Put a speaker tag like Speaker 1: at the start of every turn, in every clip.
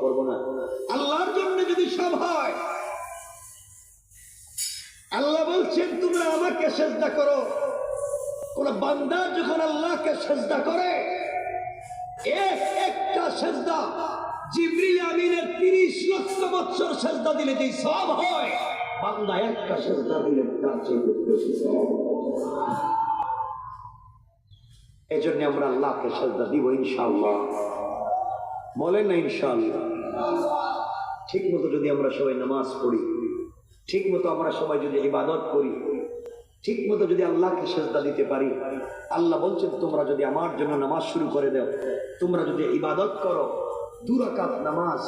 Speaker 1: করবো না। আল্লাহর জন্য যদি সব হয়, আল্লাহ বলছেন তোমরা আমাকে সেজদা করো। কোন বান্দা যখন আল্লাহকে সেজদা করে, একটা সেজদা জিবরিল আমিনের 30 লক্ষ বছর সেজদা দিলে যে সওয়াব হয়, বান্দা একটা সেজদা দিলে তার চেয়ে বেশি সওয়াব। এজন্য আমরা আল্লাহকে সেজদা দিব ইনশাআল্লাহ। বলেন না ইনশাআল্লাহ। ঠিক মতো যদি আমরা সবাই নামাজ পড়ি, ঠিক মতো আমরা সবাই যদি ইবাদত করি, ঠিক মতো যদি আল্লাহকে সেজদা দিতে পারি, আল্লাহ বলছেন তোমরা যদি আমার জন্য নামাজ শুরু করে দাও, তোমরা যদি ইবাদত করো 2 রাকাত নামাজ,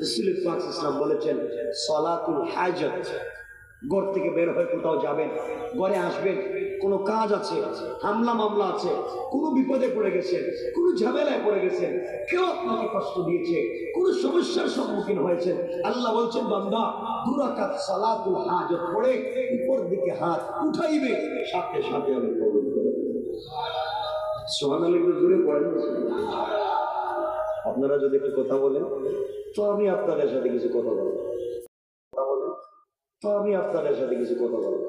Speaker 1: রাসূল পাক সাল্লাল্লাহু আলাইহি ওয়াসাল্লাম বলেছেন সালাতুল হাজাত। ঘর থেকে বের হয়ে কোথাও যাবেন, ঘরে আসবেন, কোনো কাজ আছে, হামলা মামলা আছে, কোনো বিপদে পড়ে গেছেন, কোনো ঝামেলায় পড়ে গেছেন, কেউ আপনাকে কষ্ট দিয়েছে, কোনো সমস্যার সম্মুখীন হয়েছে, আল্লাহ বলছেন বান্দা 2 রাকাত সালাতুল হাজাত পড়ে উপর দিকে হাত উঠাইবে, সাথে সাথে আমি কবুল করে দেব। সুবহানাল্লাহ। জোরে পড়েন। আপনারা যদি একটু কথা বলেন তো আমি আপনাদের সাথে কিছু কথা বলবো। কথা বলেন তো আমি আপনাদের সাথে কিছু কথা বলবো।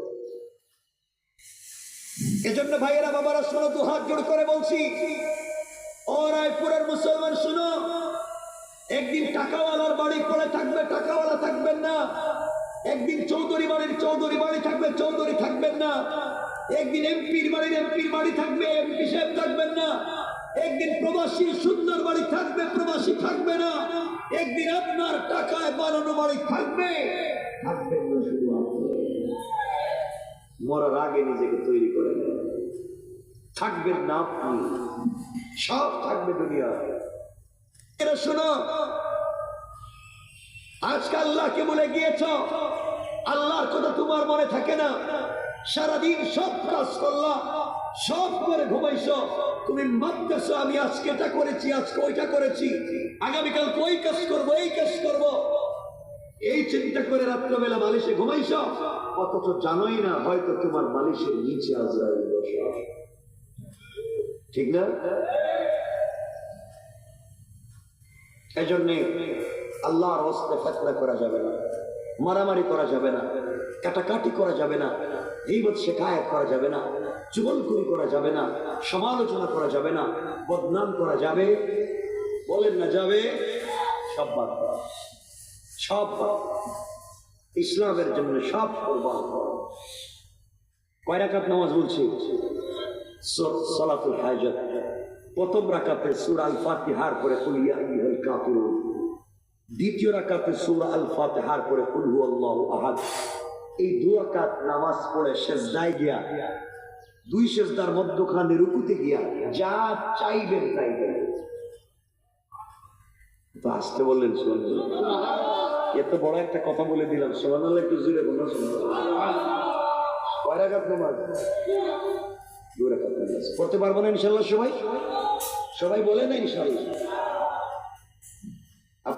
Speaker 1: এজন্য ভাইয়েরা বাবারা শোনো, 2 হাত জোড় করে বলছি, ও রায়পুরের মুসলমান শুনো, একদিন টাকাওয়ালার বাড়ি পড়ে থাকবে, টাকাওয়ালা থাকবেন না। একদিন চৌধুরী বাড়ির চৌধুরী বাড়ি থাকবে, চৌধুরী থাকবেন না। একদিন এমপির বাড়ির এমপির বাড়ি থাকবে, এমপি সাহেব থাকবেন না। একদিন প্রবাসী সুন্দর বাড়ি থাকবে, প্রবাসী থাকবে না। একদিন আপনার টাকায় বানানো বাড়ি থাকবে, থাকবেন না শুধু আপনি। মরার আগে নিজেকে তৈরি করে নেন, থাকবেন না আপনি, সব থাকবে দুনিয়া। এরা শোনো, আজকে আল্লাহকে বলে গিয়েছ, আল্লাহর কথা তোমার মনে থাকে না, সারাদিন সব কাজ করলা, সব করে ঘুমাইছো, তুমি ভাবতেছো আমি আজকে এটা করেছি, আজকে ওইটা করেছি, আগামীকাল ওই কাজ করবো, এই কাজ করবো, এই চিন্তা করে রাত্রবেলা বালিশে ঘুমাইছ, অথচ জানোই না হয়তো তোমার বালিশের নিচে আজরাইল বসা। ঠিক না? এজন্য আল্লাহর হস্তে ফিতনা করা যাবে না, মারামারি করা যাবে না, কাটাকাটি করা যাবে না, গীবত শিকায়ত করা যাবে না, চুগলখড়ি করা যাবে না, সমালোচনা করা যাবে না, বদনাম করা যাবে, বলেন না যাবে, সব বাদ করা, সব বাদ। ইসলামের জন্য সব কুরবান। কয় রাকাত নামাজ বলছি? সালাতুল হাজাত। প্রথম রাকাতে সূরা আল ফাতিহার পরে কুল ইয়া আইয়ুহাল কাফিরুন, দ্বিতীয় রাকাতে সূরা আল ফাতিহার পরে কুল হুয়াল্লাহু আহাদ। এই 2 রাকাত নামাজ পড়ে সিজদায় গিয়া, 2 সিজদার মধ্যখানে রুকুতে গিয়া যা চাইবেন চাইবেন। তো আসতে বললেন সুবহানাল্লাহ। এত বড় একটা কথা বলে দিলাম, সুবহানাল্লাহ একটু জোরে বলুন সুবহানাল্লাহ। কয় রাকাত নামাজ? 2 রাকাত নামাজ পড়তে পারবো না ইনশাআল্লাহ সবাই? সবাই বলে না ইনশাআল্লাহ?